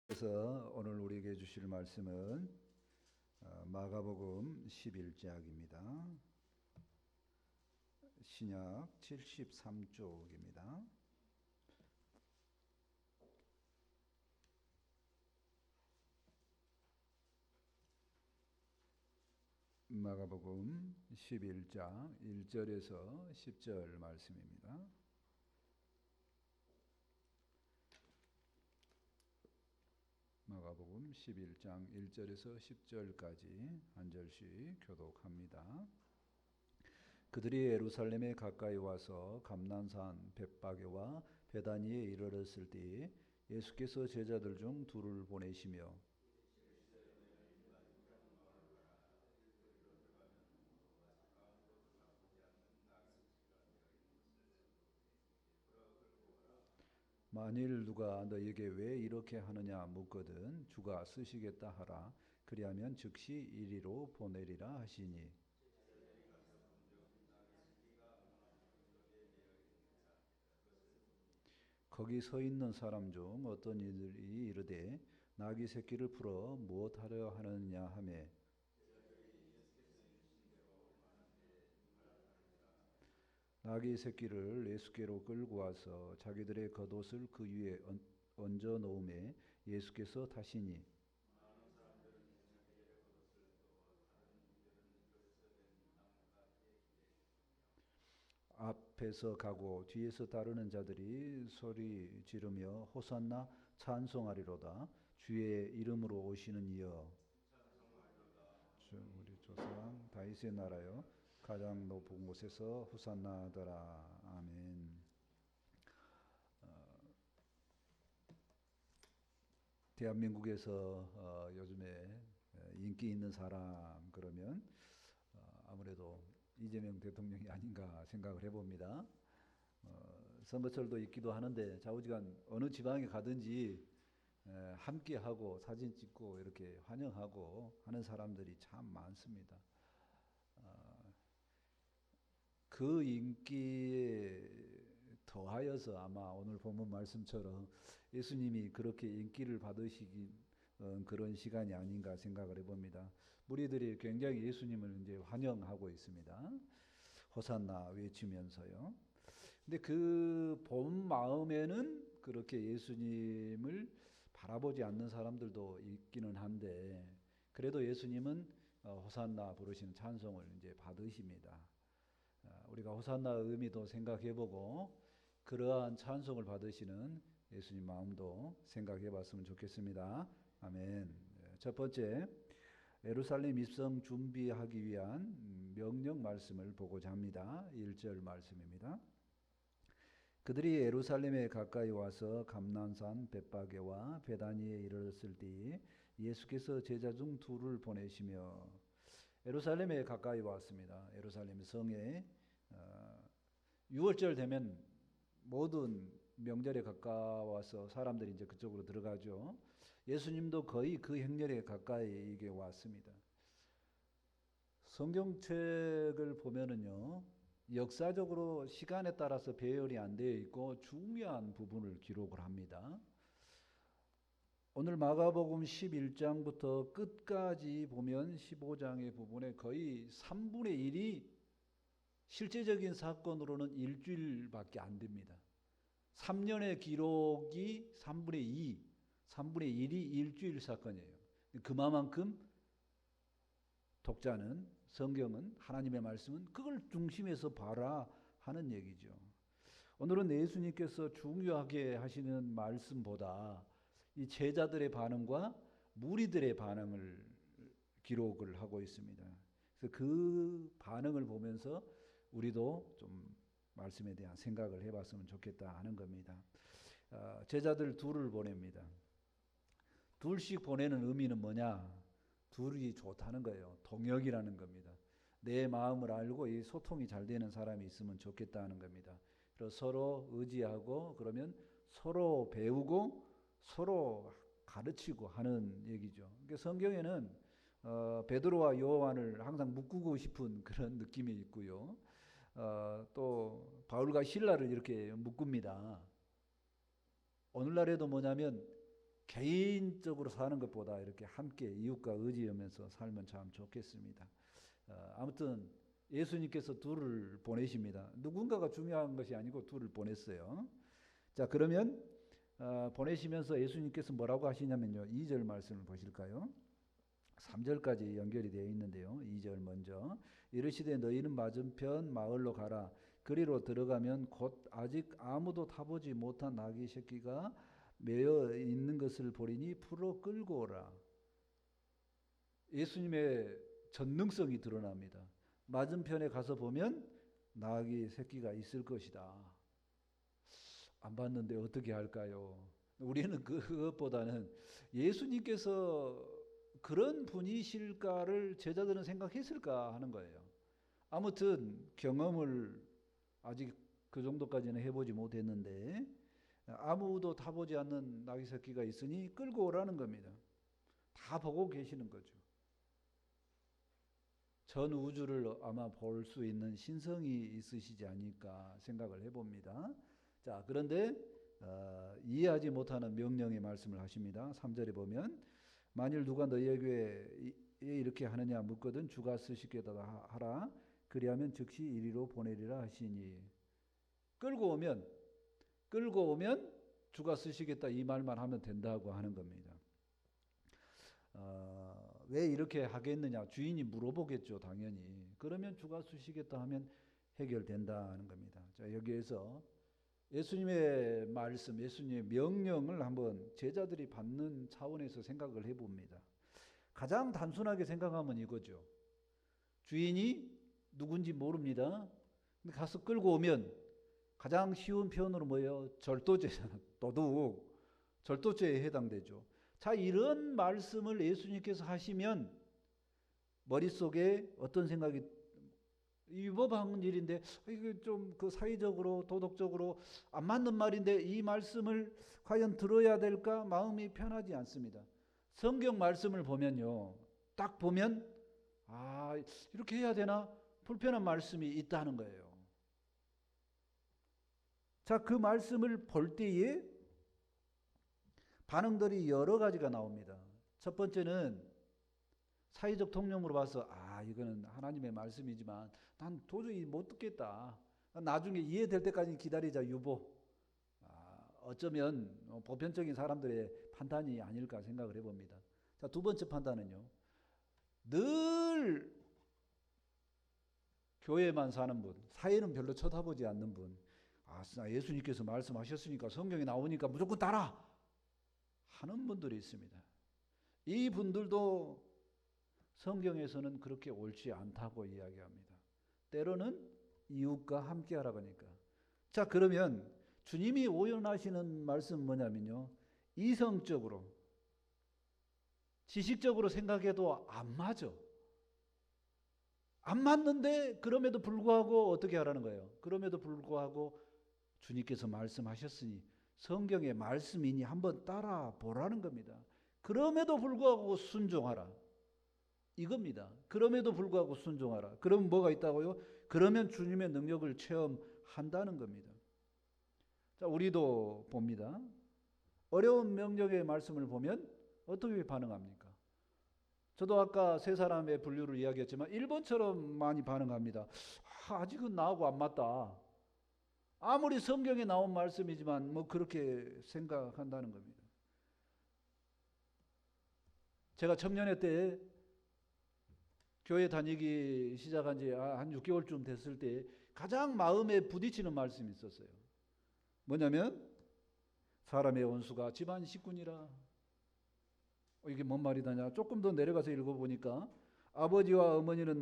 그래서 오늘 우리에게 주실 말씀은 마가복음 11장입니다. 신약 73쪽입니다. 마가복음 11장 1절에서 10절 말씀입니다. 마가복음 11장 1절에서 10절까지 한 절씩 교독합니다. 그들이 예루살렘에 가까이 와서 감난산 벳바게와 베다니에 이르렀을 때 예수께서 제자들 중 둘을 보내시며 만일 누가 너에게 왜 이렇게 하느냐 묻거든 주가 쓰시겠다 하라. 그리하면 즉시 이리로 보내리라 하시니 거기 서 있는 사람 중 어떤 이들이 이르되 나귀 새끼를 풀어 무엇하려 하느냐 하매 나귀 새끼를 예수께로 끌고 와서 자기들의 겉옷을 그 위에 얹어 놓음에 예수께서 타시니 앞에서 가고 뒤에서 따르는 자들이 소리 지르며 호산나 찬송하리로다. 주의 이름으로 오시는 이여 우리 조상 다윗의 나라여 가장 높은 곳에서 호산나 하더라. 아멘. 대한민국에서 요즘에 인기 있는 사람 그러면 아무래도 이재명 대통령이 아닌가 생각을 해봅니다. 선거철도 있기도 하는데 좌우지간 어느 지방에 가든지 함께하고 사진 찍고 이렇게 환영하고 하는 사람들이 참 많습니다. 그 인기에 더하여서 아마 오늘 본문 말씀처럼 예수님이 그렇게 인기를 받으시기 그런 시간이 아닌가 생각을 해봅니다. 무리들이 굉장히 예수님을 이제 환영하고 있습니다. 호산나 외치면서요. 근데 그 본 마음에는 그렇게 예수님을 바라보지 않는 사람들도 있기는 한데 그래도 예수님은 호산나 부르시는 찬송을 이제 받으십니다. 우리가 호산나의 의미도 생각해보고 그러한 찬송을 받으시는 예수님 마음도 생각해봤으면 좋겠습니다. 아멘. 첫 번째, 예루살렘 입성 준비하기 위한 명령 말씀을 보고자 합니다. 1절 말씀입니다. 그들이 예루살렘에 가까이 와서 감난산 벳바게와 베다니에 이르렀을 때 예수께서 제자 중 둘을 보내시며 예루살렘에 가까이 왔습니다. 예루살렘 성에 6월절 되면 모든 명절에 가까워서 사람들이 이제 그쪽으로 들어가죠. 예수님도 거의 그 행렬에 가까이 이게 왔습니다. 성경책을 보면은요, 역사적으로 시간에 따라서 배열이 안 되어 있고 중요한 부분을 기록을 합니다. 오늘 마가복음 11장부터 끝까지 보면 15장의 부분에 거의 3분의 1이 실제적인 사건으로는 일주일밖에 안 됩니다. 3년의 기록이 3분의 2, 3분의 1이 일주일 사건이에요. 그만큼 독자는 성경은 하나님의 말씀은 그걸 중심에서 봐라 하는 얘기죠. 오늘은 예수님께서 중요하게 하시는 말씀보다 이 제자들의 반응과 무리들의 반응을 기록을 하고 있습니다. 그래서 그 반응을 보면서 우리도 좀 말씀에 대한 생각을 해봤으면 좋겠다 하는 겁니다. 제자들 둘을 보냅니다. 둘씩 보내는 의미는 뭐냐? 둘이 좋다는 거예요. 동역이라는 겁니다. 내 마음을 알고 이 소통이 잘 되는 사람이 있으면 좋겠다는 겁니다. 그래서 서로 의지하고 그러면 서로 배우고 서로 가르치고 하는 얘기죠. 그러니까 성경에는 베드로와 요한을 항상 묶고 싶은 그런 느낌이 있고요. 또 바울과 실라를 이렇게 묶습니다. 오늘날에도 뭐냐면 개인적으로 사는 것보다 이렇게 함께 이웃과 의지하면서 살면 참 좋겠습니다. 아무튼 예수님께서 둘을 보내십니다. 누군가가 중요한 것이 아니고 둘을 보냈어요. 자, 그러면 보내시면서 예수님께서 뭐라고 하시냐면요. 2절 말씀을 보실까요? 3절까지 연결이 되어 있는데요. 2절 먼저. 이르시되 너희는 맞은편 마을로 가라. 그리로 들어가면 곧 아직 아무도 타보지 못한 나귀 새끼가 매어 있는 것을 보리니 풀어 끌고 오라. 예수님의 전능성이 드러납니다. 맞은편에 가서 보면 나귀 새끼가 있을 것이다. 안 봤는데 어떻게 할까요? 우리는 그것보다는 예수님께서 그런 분이실까를 제자들은 생각했을까 하는 거예요. 아무튼 경험을 아직 그 정도까지는 해보지 못했는데 아무도 타보지 않는 나귀 새끼가 있으니 끌고 오라는 겁니다. 다 보고 계시는 거죠. 전 우주를 아마 볼 수 있는 신성이 있으시지 않을까 생각을 해봅니다. 자, 그런데 이해하지 못하는 명령의 말씀을 하십니다. 3절에 보면 만일 누가 너희에게 이렇게 하느냐 묻거든 주가 쓰시겠다 하라. 그리하면 즉시 이리로 보내리라 하시니. 끌고 오면 주가 쓰시겠다 이 말만 하면 된다고 하는 겁니다. 왜 이렇게 하겠느냐? 주인이 물어보겠죠, 당연히. 그러면 주가 쓰시겠다 하면 해결된다는 겁니다. 자, 여기에서 예수님의 말씀, 예수님의 명령을 한번 제자들이 받는 차원에서 생각을 해봅니다. 가장 단순하게 생각하면 이거죠. 주인이 누군지 모릅니다. 근데 가서 끌고 오면 가장 쉬운 표현으로 뭐예요? 절도죄잖아. 도둑. 절도죄에 해당되죠. 자, 이런 말씀을 예수님께서 하시면 머릿속에 어떤 생각이 위법한 일인데 이게 좀 그 사회적으로 도덕적으로 안 맞는 말인데 이 말씀을 과연 들어야 될까? 마음이 편하지 않습니다. 성경 말씀을 보면요. 딱 보면 이렇게 해야 되나? 불편한 말씀이 있다는 거예요. 자, 그 말씀을 볼 때에 반응들이 여러 가지가 나옵니다. 첫 번째는 사회적 통념으로 봐서 이거는 하나님의 말씀이지만 난 도저히 못 듣겠다. 나중에 이해될 때까지 기다리자 유보. 어쩌면 보편적인 사람들의 판단이 아닐까 생각을 해봅니다. 자, 두 번째 판단은요. 늘 교회만 사는 분, 사회는 별로 쳐다보지 않는 분. 예수님께서 말씀하셨으니까 성경에 나오니까 무조건 따라 하는 분들이 있습니다. 이 분들도 성경에서는 그렇게 옳지 않다고 이야기합니다. 때로는 이웃과 함께하라고 하니까. 자, 그러면 주님이 오연하시는 말씀은 뭐냐면요. 이성적으로, 지식적으로 생각해도 안 맞아. 안 맞는데 그럼에도 불구하고 어떻게 하라는 거예요? 그럼에도 불구하고 주님께서 말씀하셨으니 성경의 말씀이니 한번 따라 보라는 겁니다. 그럼에도 불구하고 순종하라. 이겁니다. 그럼에도 불구하고 순종하라. 그럼 뭐가 있다고요? 그러면 주님의 능력을 체험한다는 겁니다. 자, 우리도 봅니다. 어려운 명령의 말씀을 보면 어떻게 반응합니까? 저도 아까 세 사람의 분류를 이야기했지만 1번처럼 많이 반응합니다. 아직은 나하고 안 맞다. 아무리 성경에 나온 말씀이지만 그렇게 생각한다는 겁니다. 제가 청년회 때 교회 다니기 시작한 지 한 6개월쯤 됐을 때 가장 마음에 부딪히는 말씀이 있었어요. 뭐냐면 사람의 원수가 집안 식구니라. 이게 뭔 말이다냐? 조금 더 내려가서 읽어보니까 아버지와 어머니를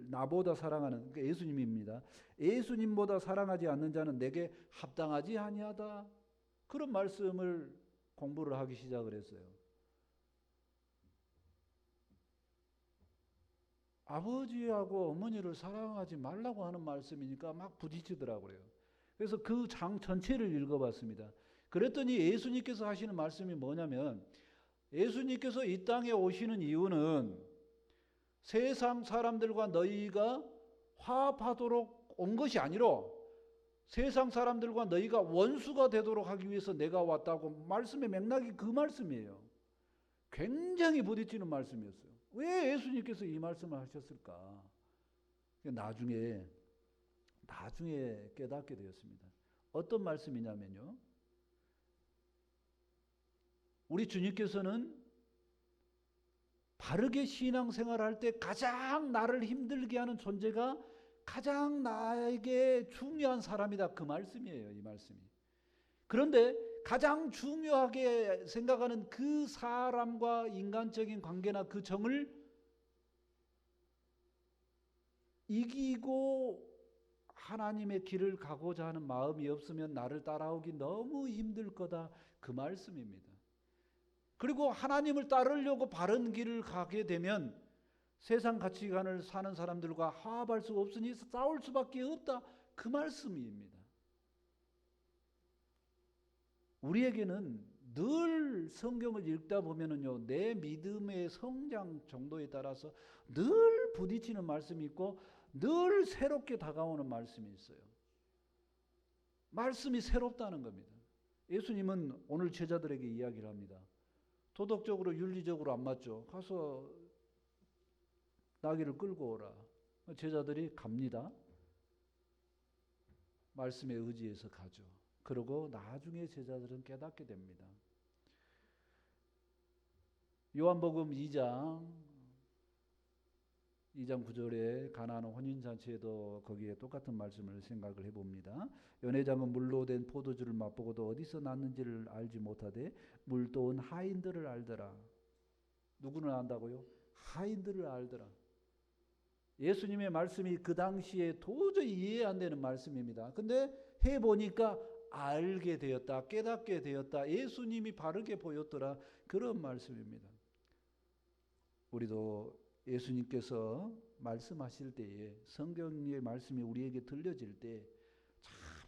나보다 사랑하는, 그러니까 예수님입니다. 예수님보다 사랑하지 않는 자는 내게 합당하지 아니하다. 그런 말씀을 공부를 하기 시작을 했어요. 아버지하고 어머니를 사랑하지 말라고 하는 말씀이니까 막 부딪히더라고요. 그래서 그 장 전체를 읽어봤습니다. 그랬더니 예수님께서 하시는 말씀이 뭐냐면 예수님께서 이 땅에 오시는 이유는 세상 사람들과 너희가 화합하도록 온 것이 아니라 세상 사람들과 너희가 원수가 되도록 하기 위해서 내가 왔다고. 말씀의 맥락이 그 말씀이에요. 굉장히 부딪히는 말씀이었어요. 왜 예수님께서 이 말씀을 하셨을까? 나중에 깨닫게 되었습니다. 어떤 말씀이냐면요, 우리 주님께서는 바르게 신앙생활할 때 가장 나를 힘들게 하는 존재가 가장 나에게 중요한 사람이다, 그 말씀이에요. 이 말씀이. 그런데 가장 중요하게 생각하는 그 사람과 인간적인 관계나 그 정을 이기고 하나님의 길을 가고자 하는 마음이 없으면 나를 따라오기 너무 힘들 거다, 그 말씀입니다. 그리고 하나님을 따르려고 바른 길을 가게 되면 세상 가치관을 사는 사람들과 화합할 수 없으니 싸울 수밖에 없다, 그 말씀입니다. 우리에게는 늘 성경을 읽다 보면은요, 내 믿음의 성장 정도에 따라서 늘 부딪히는 말씀이 있고 늘 새롭게 다가오는 말씀이 있어요. 말씀이 새롭다는 겁니다. 예수님은 오늘 제자들에게 이야기를 합니다. 도덕적으로 윤리적으로 안 맞죠. 가서 나귀를 끌고 오라. 제자들이 갑니다. 말씀에 의지해서 가죠. 그리고 나중에 제자들은 깨닫게 됩니다. 요한복음 2장 9절에 가나안 혼인잔치에도 거기에 똑같은 말씀을 생각을 해봅니다. 연회장은 물로 된 포도주를 맛보고도 어디서 났는지를 알지 못하되 물도 온 하인들을 알더라. 누구는 안다고요? 하인들을 알더라. 예수님의 말씀이 그 당시에 도저히 이해 안 되는 말씀입니다. 근데 해보니까 알게 되었다, 깨닫게 되었다, 예수님이 바르게 보였더라, 그런 말씀입니다. 우리도 예수님께서 말씀하실 때에 성경의 말씀이 우리에게 들려질 때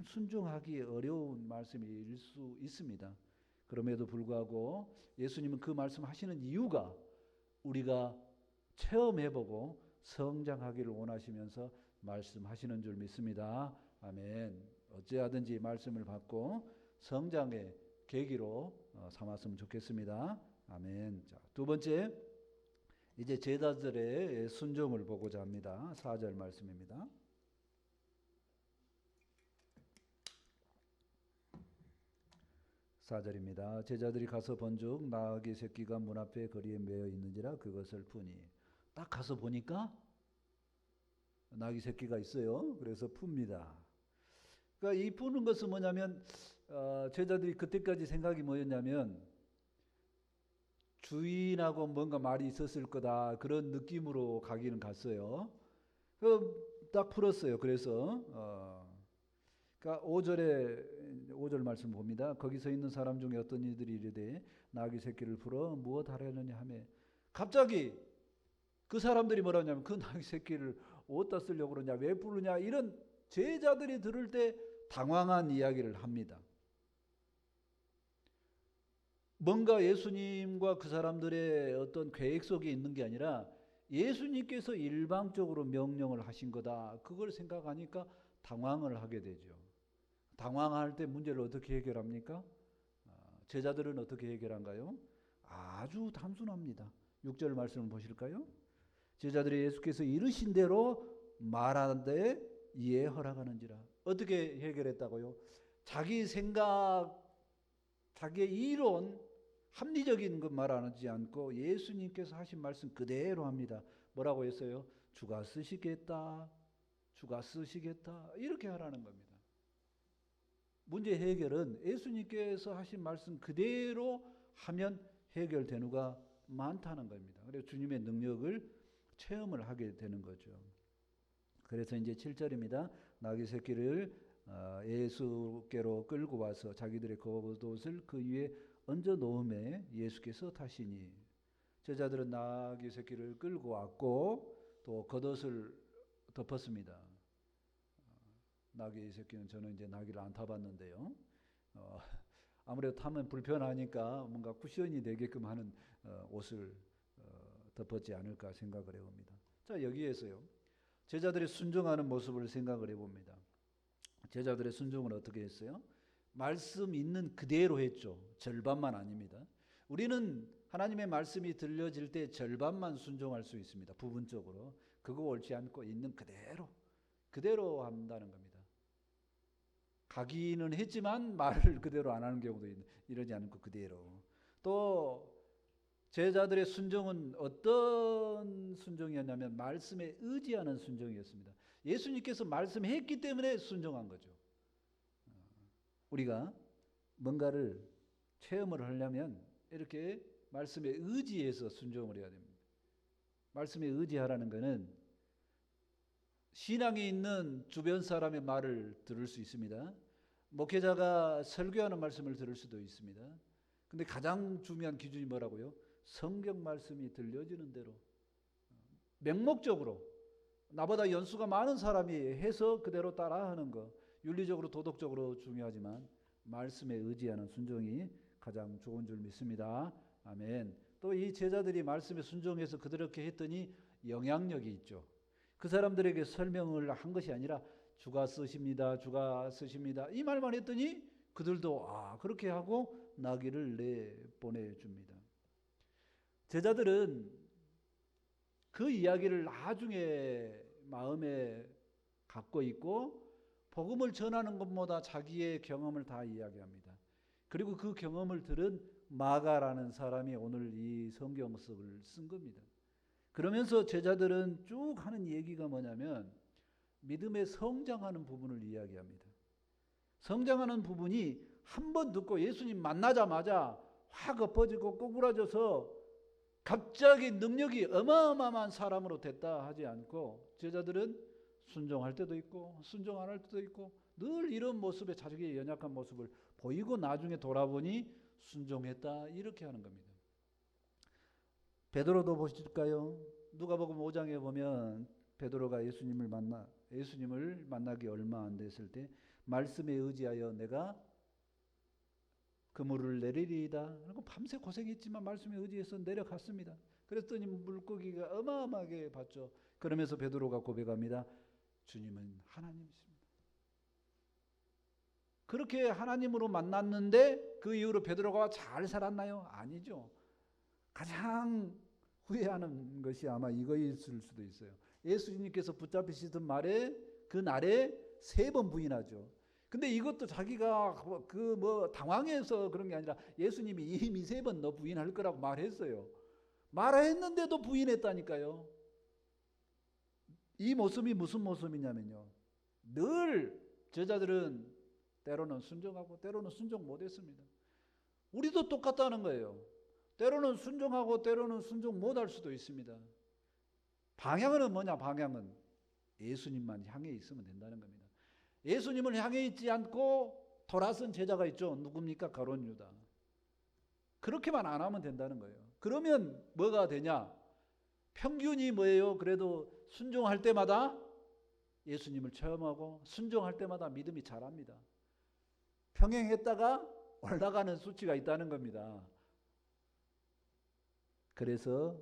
참 순종하기 어려운 말씀일 수 있습니다. 그럼에도 불구하고 예수님은 그 말씀하시는 이유가 우리가 체험해보고 성장하기를 원하시면서 말씀하시는 줄 믿습니다. 아멘. 어찌하든지 말씀을 받고 성장의 계기로 삼았으면 좋겠습니다. 아멘. 자, 두 번째, 이제 제자들의 순종을 보고자 합니다. 4절 말씀입니다. 4절입니다. 제자들이 가서 본즉 나귀 새끼가 문 앞에 거리에 매어 있는지라 그것을 푸니. 딱 가서 보니까 나귀 새끼가 있어요. 그래서 풉니다. 그러니까 이 푸는 것은 뭐냐면 제자들이 그때까지 생각이 뭐였냐면 주인하고 뭔가 말이 있었을 거다, 그런 느낌으로 가기는 갔어요. 딱 풀었어요. 그래서 그러니까 5절 말씀 봅니다. 거기 서 있는 사람 중에 어떤 이들이 이르되 나귀 새끼를 풀어 무엇 하려느냐 하며, 갑자기 그 사람들이 뭐라냐면 그 나귀 새끼를 어디다 쓰려고 그러냐, 왜 부르냐, 이런 제자들이 들을 때 당황한 이야기를 합니다. 뭔가 예수님과 그 사람들의 어떤 계획 속에 있는 게 아니라 예수님께서 일방적으로 명령을 하신 거다, 그걸 생각하니까 당황을 하게 되죠. 당황할 때 문제를 어떻게 해결합니까? 제자들은 어떻게 해결한가요? 아주 단순합니다. 6절 말씀을 보실까요? 제자들이 예수께서 이르신 대로 말하는데 이에 허락하는지라. 어떻게 해결했다고요? 자기 생각, 자기의 이론, 합리적인 것 말하지 않고 예수님께서 하신 말씀 그대로 합니다. 뭐라고 했어요? 주가 쓰시겠다, 주가 쓰시겠다, 이렇게 하라는 겁니다. 문제 해결은 예수님께서 하신 말씀 그대로 하면 해결되는 가 많다는 겁니다. 그래서 주님의 능력을 체험을 하게 되는 거죠. 그래서 이제 7절입니다. 나귀 새끼를 예수께로 끌고 와서 자기들의 겉옷을 그 위에 얹어 놓음에 예수께서 타시니. 제자들은 나귀 새끼를 끌고 왔고 또 겉옷을 덮었습니다. 나귀 새끼는 저는 이제 나귀를 안 타봤는데요. 아무래도 타면 불편하니까 뭔가 쿠션이 되게끔 하는 옷을 덮었지 않을까 생각을 해봅니다. 자, 여기에서요, 제자들이 순종하는 모습을 생각을 해봅니다. 제자들의 순종은 어떻게 했어요? 말씀 있는 그대로 했죠. 절반만 아닙니다. 우리는 하나님의 말씀이 들려질 때 절반만 순종할 수 있습니다. 부분적으로. 그거 옳지 않고 있는 그대로 한다는 겁니다. 가기는 했지만 말을 그대로 안 하는 경우도 있는, 이러지 않고 그대로. 또 제자들의 순종은 어떤 순종이었냐면 말씀에 의지하는 순종이었습니다. 예수님께서 말씀했기 때문에 순종한 거죠. 우리가 뭔가를 체험을 하려면 이렇게 말씀에 의지해서 순종을 해야 됩니다. 말씀에 의지하라는 것은 신앙이 있는 주변 사람의 말을 들을 수 있습니다. 목회자가 설교하는 말씀을 들을 수도 있습니다. 근데 가장 중요한 기준이 뭐라고요? 성경 말씀이 들려지는 대로 맹목적으로 나보다 연수가 많은 사람이 해서 그대로 따라하는 거, 윤리적으로 도덕적으로 중요하지만 말씀에 의지하는 순종이 가장 좋은 줄 믿습니다. 아멘. 또 이 제자들이 말씀에 순종해서 그렇게 했더니 영향력이 있죠. 그 사람들에게 설명을 한 것이 아니라 주가 쓰십니다. 이 말만 했더니 그들도 그렇게 하고 나귀를 내보내줍니다. 제자들은 그 이야기를 나중에 마음에 갖고 있고 복음을 전하는 것보다 자기의 경험을 다 이야기합니다. 그리고 그 경험을 들은 마가라는 사람이 오늘 이 성경석을 쓴 겁니다. 그러면서 제자들은 쭉 하는 얘기가 뭐냐면 믿음의 성장하는 부분을 이야기합니다. 성장하는 부분이 한 번 듣고 예수님 만나자마자 확 엎어지고 꼬꾸라져서 갑자기 능력이 어마어마한 사람으로 됐다 하지 않고 제자들은 순종할 때도 있고 순종 안 할 때도 있고 늘 이런 모습에 자기의 연약한 모습을 보이고 나중에 돌아보니 순종했다 이렇게 하는 겁니다. 베드로도 보실까요? 누가복음 5장에 보면 베드로가 예수님을 만나기 얼마 안 됐을 때 말씀에 의지하여 내가 그물을 내리리이다. 그리고 밤새 고생했지만 말씀에 의지해서 내려갔습니다. 그랬더니 물고기가 어마어마하게 봤죠. 그러면서 베드로가 고백합니다. 주님은 하나님이십니다. 그렇게 하나님으로 만났는데 그 이후로 베드로가 잘 살았나요? 아니죠. 가장 후회하는 것이 아마 이거일 수도 있어요. 예수님께서 붙잡히시던 말에 그 날에 3번 부인하죠. 근데 이것도 자기가 당황해서 그런 게 아니라 예수님이 이미 3번 너 부인할 거라고 말했어요. 말했는데도 부인했다니까요. 이 모습이 무슨 모습이냐면요. 늘 제자들은 때로는 순종하고 때로는 순종 못했습니다. 우리도 똑같다는 거예요. 때로는 순종하고 때로는 순종 못할 수도 있습니다. 방향은 뭐냐? 방향은 예수님만 향해 있으면 된다는 겁니다. 예수님을 향해 있지 않고 돌아선 제자가 있죠. 누굽니까? 가룟 유다. 그렇게만 안 하면 된다는 거예요. 그러면 뭐가 되냐? 평균이 뭐예요? 그래도 순종할 때마다 예수님을 체험하고 순종할 때마다 믿음이 자랍니다. 평행했다가 올라가는 수치가 있다는 겁니다. 그래서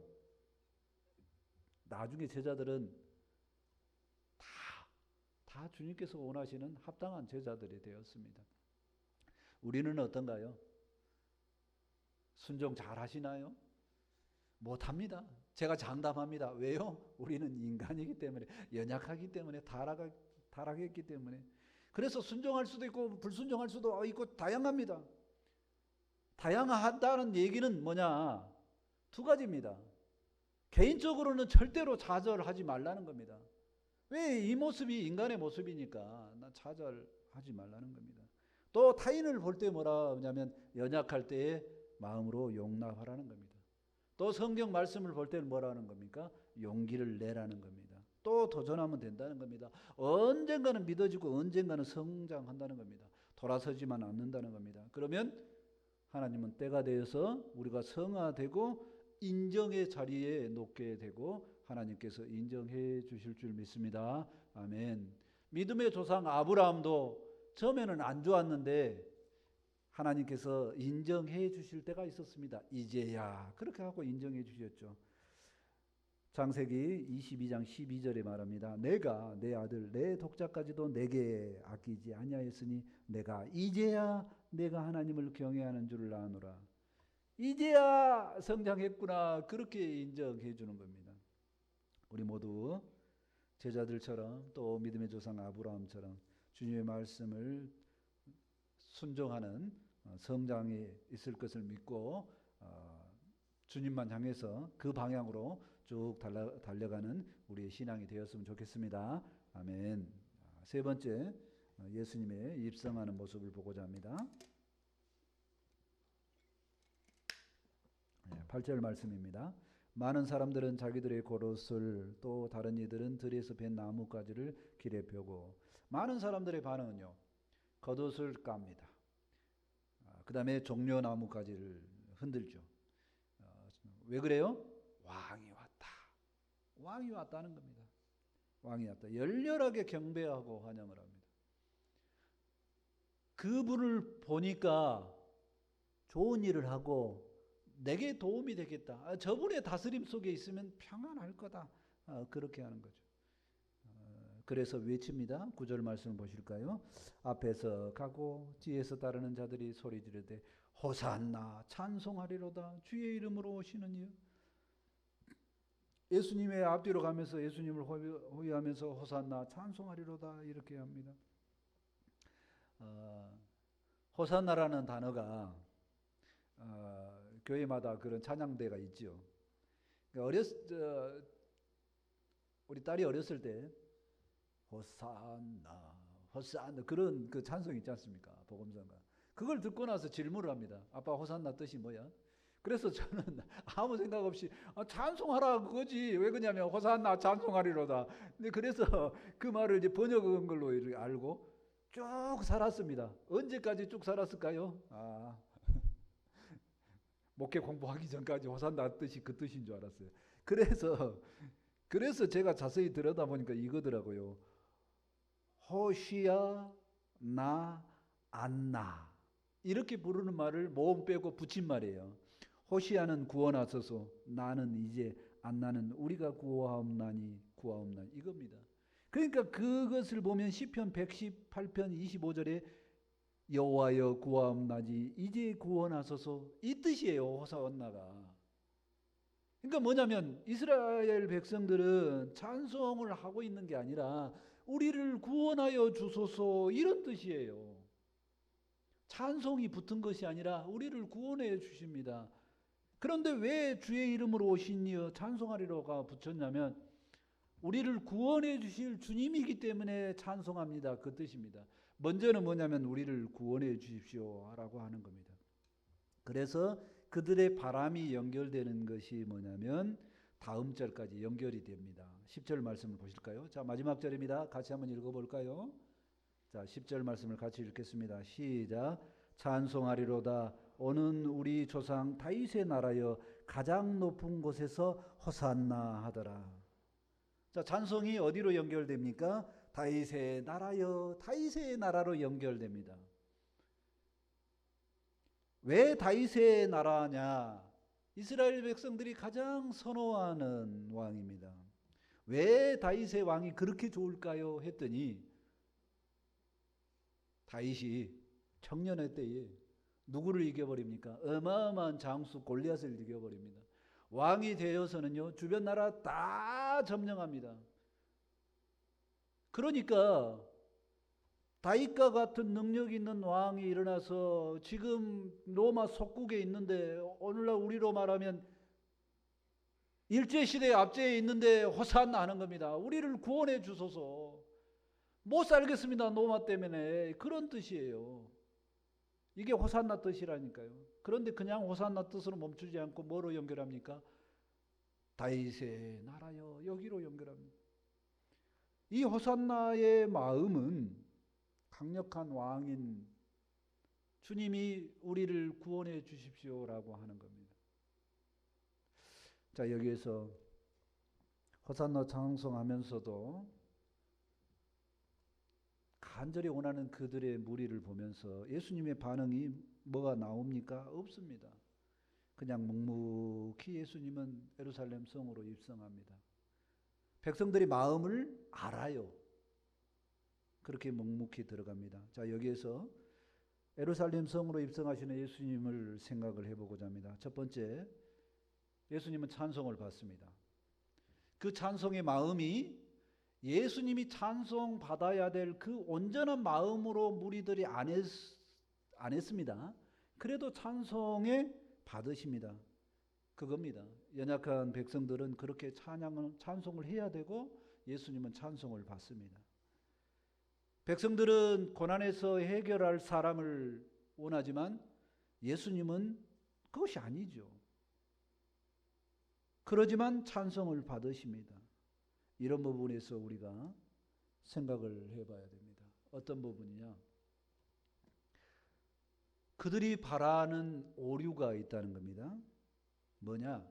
나중에 제자들은 다 주님께서 원하시는 합당한 제자들이 되었습니다. 우리는 어떤가요? 순종 잘 하시나요? 못합니다. 제가 장담합니다. 왜요? 우리는 인간이기 때문에, 연약하기 때문에, 타락했기 때문에. 그래서 순종할 수도 있고 불순종할 수도 있고 다양합니다. 다양하다는 얘기는 뭐냐? 2가지입니다. 개인적으로는 절대로 좌절하지 말라는 겁니다. 왜? 이 모습이 인간의 모습이니까 나 좌절하지 말라는 겁니다. 또 타인을 볼 때 뭐라 하냐면 연약할 때에 마음으로 용납하라는 겁니다. 또 성경 말씀을 볼 때는 뭐라는 겁니까? 용기를 내라는 겁니다. 또 도전하면 된다는 겁니다. 언젠가는 믿어지고 언젠가는 성장한다는 겁니다. 돌아서지만 않는다는 겁니다. 그러면 하나님은 때가 되어서 우리가 성화되고 인정의 자리에 놓게 되고 하나님께서 인정해 주실 줄 믿습니다. 아멘. 믿음의 조상 아브라함도 처음에는 안 좋았는데 하나님께서 인정해 주실 때가 있었습니다. 이제야 그렇게 하고 인정해 주셨죠. 창세기 22장 12절에 말합니다. 내가 내 아들 내 독자까지도 내게 아끼지 아니하였으니 내가 이제야 내가 하나님을 경외하는 줄을 아노라. 이제야 성장했구나, 그렇게 인정해 주는 겁니다. 우리 모두 제자들처럼 또 믿음의 조상 아브라함처럼 주님의 말씀을 순종하는 성장이 있을 것을 믿고 주님만 향해서 그 방향으로 쭉 달려가는 우리의 신앙이 되었으면 좋겠습니다. 아멘. 세 번째, 예수님의 입성하는 모습을 보고자 합니다. 8절 말씀입니다. 많은 사람들은 자기들의 겉옷을 또 다른 이들은 들에서 벤 나뭇가지를 길에 펴고. 많은 사람들의 반응은요, 겉옷을 깝니다. 그 다음에 종려 나뭇가지를 흔들죠. 왜 그래요? 왕이 왔다. 왕이 왔다는 겁니다. 왕이 왔다. 열렬하게 경배하고 환영을 합니다. 그분을 보니까 좋은 일을 하고 내게 도움이 되겠다. 저분의 다스림 속에 있으면 평안할 거다. 그렇게 하는 거죠. 그래서 외칩니다. 9절 말씀 보실까요? 앞에서 가고 뒤에서 따르는 자들이 소리 지르되 호산나 찬송하리로다 주의 이름으로 오시는 이여. 예수님의 앞뒤로 가면서 예수님을 호위하면서 호산나 찬송하리로다 이렇게 합니다. 호산나라는 단어가 교회마다 그런 찬양대가 있죠. 우리 딸이 어렸을 때 호산나 호산나 그런 그 찬송 있지 않습니까? 복음성가. 그걸 듣고 나서 질문을 합니다. 아빠, 호산나 뜻이 뭐야? 그래서 저는 아무 생각 없이 찬송하라 그거지. 왜 그러냐면 호산나 찬송하리로다. 근데 그래서 그 말을 이제 번역한 걸로 이렇게 알고 쭉 살았습니다. 언제까지 쭉 살았을까요? 목회 공부하기 전까지 호산나 뜻이 그 뜻인 줄 알았어요. 그래서 제가 자세히 들여다보니까 이거더라고요. 호시야 나 안나 이렇게 부르는 말을 모음 빼고 붙인 말이에요. 호시아는 구원하소서, 나는 이제 안나는 우리가 구하옵나니 이겁니다. 그러니까 그것을 보면 시편 118편 25절에 여호와여 구하옵나니 이제 구원하소서 이 뜻이에요. 호산나가. 그러니까 뭐냐면 이스라엘 백성들은 찬송을 하고 있는 게 아니라 우리를 구원하여 주소서 이런 뜻이에요. 찬송이 붙은 것이 아니라 우리를 구원해 주십니다. 그런데 왜 주의 이름으로 오시니여 찬송하리로가 붙였냐면 우리를 구원해 주실 주님이기 때문에 찬송합니다. 그 뜻입니다. 먼저는 뭐냐면 우리를 구원해 주십시오 라고 하는 겁니다. 그래서 그들의 바람이 연결되는 것이 뭐냐면 다음 절까지 연결이 됩니다. 10절 말씀을 보실까요? 자, 마지막 절입니다. 같이 한번 읽어볼까요? 자, 10절 말씀을 같이 읽겠습니다. 시작. 찬송하리로다 오는 우리 조상 다윗의 나라여 가장 높은 곳에서 호산나 하더라. 자, 찬송이 어디로 연결됩니까? 다윗의 나라여, 다윗의 나라로 연결됩니다. 왜 다윗의 나라냐? 이스라엘 백성들이 가장 선호하는 왕입니다. 왜 다윗의 왕이 그렇게 좋을까요? 했더니 다윗이 청년의 때에 누구를 이겨버립니까? 어마어마한 장수 골리앗을 이겨버립니다. 왕이 되어서는요, 주변 나라 다 점령합니다. 그러니까 다윗과 같은 능력 있는 왕이 일어나서 지금 로마 속국에 있는데, 오늘날 우리로 말하면 일제시대 압제에 있는데 호산나 하는 겁니다. 우리를 구원해 주소서. 못 살겠습니다. 로마 때문에. 그런 뜻이에요. 이게 호산나 뜻이라니까요. 그런데 그냥 호산나 뜻으로 멈추지 않고 뭐로 연결합니까? 다윗의 나라여, 여기로 연결합니다. 이 호산나의 마음은 강력한 왕인 주님이 우리를 구원해 주십시오라고 하는 겁니다. 자, 여기에서 호산나 찬송하면서도 간절히 원하는 그들의 무리를 보면서 예수님의 반응이 뭐가 나옵니까? 없습니다. 그냥 묵묵히 예수님은 예루살렘 성으로 입성합니다. 백성들이 마음을 알아요. 그렇게 묵묵히 들어갑니다. 자, 여기에서 예루살렘 성으로 입성하시는 예수님을 생각을 해보고자 합니다. 첫 번째, 예수님은 찬송을 받습니다. 그 찬송의 마음이 예수님이 찬송받아야 될 그 온전한 마음으로 무리들이 안 했습니다. 그래도 찬송에 받으십니다. 그겁니다. 연약한 백성들은 그렇게 찬송을 해야 되고 예수님은 찬송을 받습니다. 백성들은 고난에서 해결할 사람을 원하지만 예수님은 그것이 아니죠. 그러지만 찬송을 받으십니다. 이런 부분에서 우리가 생각을 해봐야 됩니다. 어떤 부분이냐? 그들이 바라는 오류가 있다는 겁니다. 뭐냐?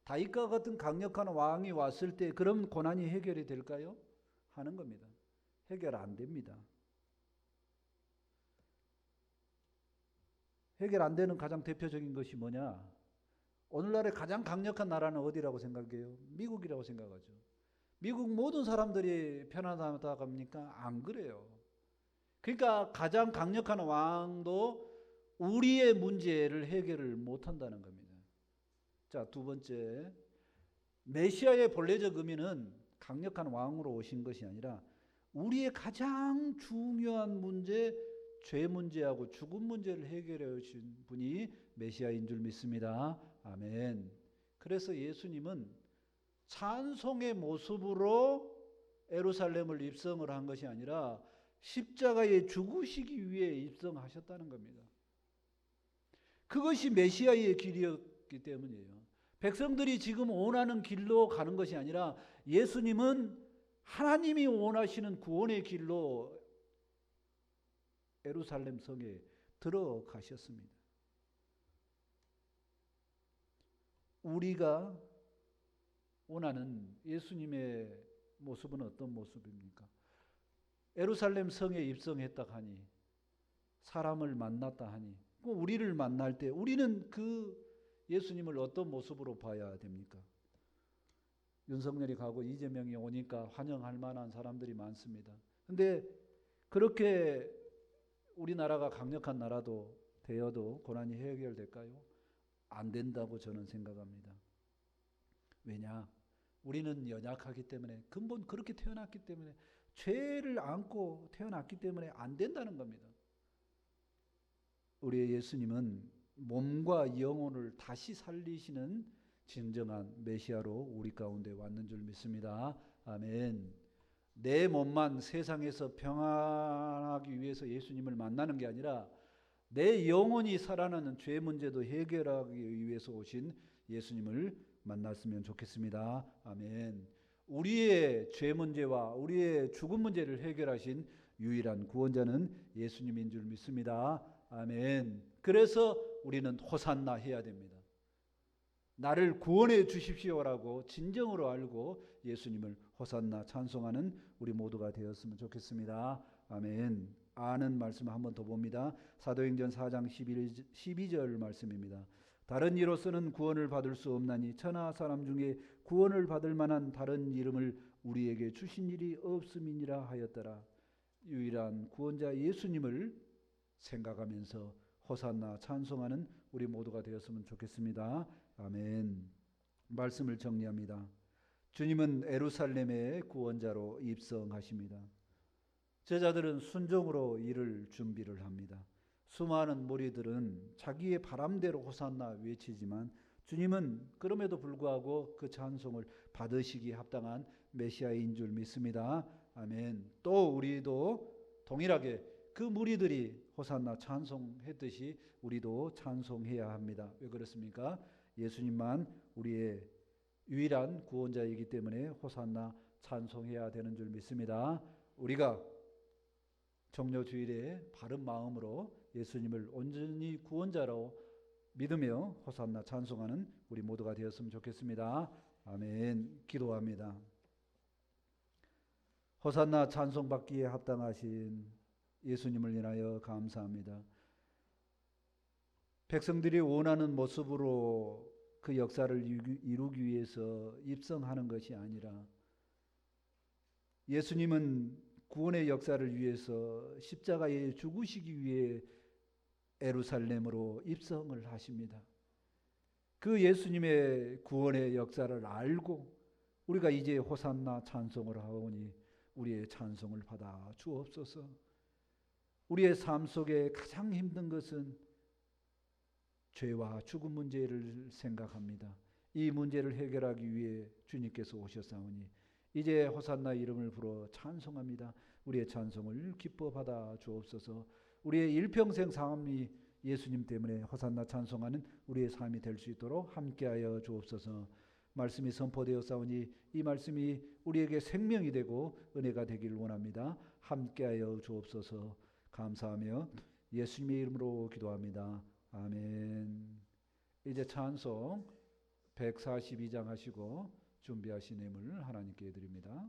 다윗과 같은 강력한 왕이 왔을 때 그럼 고난이 해결이 될까요? 하는 겁니다. 해결 안 됩니다. 해결 안 되는 가장 대표적인 것이 뭐냐? 오늘날의 가장 강력한 나라는 어디라고 생각해요? 미국이라고 생각하죠. 미국 모든 사람들이 편안하다고 합니까? 안 그래요. 그러니까 가장 강력한 왕도 우리의 문제를 해결을 못한다는 겁니다. 자, 두 번째, 메시아의 본래적 의미는 강력한 왕으로 오신 것이 아니라 우리의 가장 중요한 문제, 죄 문제하고 죽음 문제를 해결해 오신 분이 메시아인 줄 믿습니다. 아멘. 그래서 예수님은 찬송의 모습으로 예루살렘을 입성을 한 것이 아니라 십자가에 죽으시기 위해 입성하셨다는 겁니다. 그것이 메시아의 길이었기 때문이에요. 백성들이 지금 원하는 길로 가는 것이 아니라 예수님은 하나님이 원하시는 구원의 길로 예루살렘 성에 들어가셨습니다. 우리가 원하는 예수님의 모습은 어떤 모습입니까? 예루살렘 성에 입성했다 하니, 사람을 만났다 하니, 우리를 만날 때 우리는 그 예수님을 어떤 모습으로 봐야 됩니까? 윤석열이 가고 이재명이 오니까 환영할 만한 사람들이 많습니다. 그런데 그렇게 우리나라가 강력한 나라도 되어도 고난이 해결될까요? 안 된다고 저는 생각합니다. 왜냐? 우리는 연약하기 때문에, 근본 그렇게 태어났기 때문에, 죄를 안고 태어났기 때문에 안 된다는 겁니다. 우리의 예수님은 몸과 영혼을 다시 살리시는 진정한 메시아로 우리 가운데 왔는 줄 믿습니다. 아멘. 내 몸만 세상에서 평안하기 위해서 예수님을 만나는 게 아니라 내 영혼이 살아나는 죄 문제도 해결하기 위해서 오신 예수님을 만났으면 좋겠습니다. 아멘. 우리의 죄 문제와 우리의 죽음 문제를 해결하신 유일한 구원자는 예수님인 줄 믿습니다. 아멘. 그래서 우리는 호산나 해야 됩니다. 나를 구원해 주십시오라고 진정으로 알고 예수님을 호산나 찬송하는 우리 모두가 되었으면 좋겠습니다. 아멘. 아는 말씀 한 번 더 봅니다. 사도행전 4장 12절 말씀입니다. 다른 이로서는 구원을 받을 수 없나니 천하 사람 중에 구원을 받을 만한 다른 이름을 우리에게 주신 일이 없음이니라 하였더라. 유일한 구원자 예수님을 생각하면서 호산나 찬송하는 우리 모두가 되었으면 좋겠습니다. 아멘. 말씀을 정리합니다. 주님은 예루살렘의 구원자로 입성하십니다. 제자들은 순종으로 이를 준비를 합니다. 수많은 무리들은 자기의 바람대로 호산나 외치지만 주님은 그럼에도 불구하고 그 찬송을 받으시기 합당한 메시아인 줄 믿습니다. 아멘. 또 우리도 동일하게 그 무리들이 호산나 찬송했듯이 우리도 찬송해야 합니다. 왜 그렇습니까? 예수님만 우리의 유일한 구원자이기 때문에 호산나 찬송해야 되는 줄 믿습니다. 우리가 종료주일에 바른 마음으로 예수님을 온전히 구원자로 믿으며 호산나 찬송하는 우리 모두가 되었으면 좋겠습니다. 아멘. 기도합니다. 호산나 찬송받기에 합당하신 예수님을 인하여 감사합니다. 백성들이 원하는 모습으로 그 역사를 이루기 위해서 입성하는 것이 아니라 예수님은 구원의 역사를 위해서 십자가에 죽으시기 위해 예루살렘으로 입성을 하십니다. 그 예수님의 구원의 역사를 알고 우리가 이제 호산나 찬송을 하오니 우리의 찬송을 받아 주옵소서. 우리의 삶 속에 가장 힘든 것은 죄와 죽음 문제를 생각합니다. 이 문제를 해결하기 위해 주님께서 오셨사오니 이제 호산나 이름을 부르 찬송합니다. 우리의 찬송을 기뻐 받아 주옵소서. 우리의 일평생 삶이 예수님 때문에 호산나 찬송하는 우리의 삶이 될 수 있도록 함께하여 주옵소서. 말씀이 선포되었사오니 이 말씀이 우리에게 생명이 되고 은혜가 되기를 원합니다. 함께하여 주옵소서. 감사하며 예수님의 이름으로 기도합니다. 아멘. 이제 찬송 142장 하시고 준비하신 예물 하나님께 드립니다.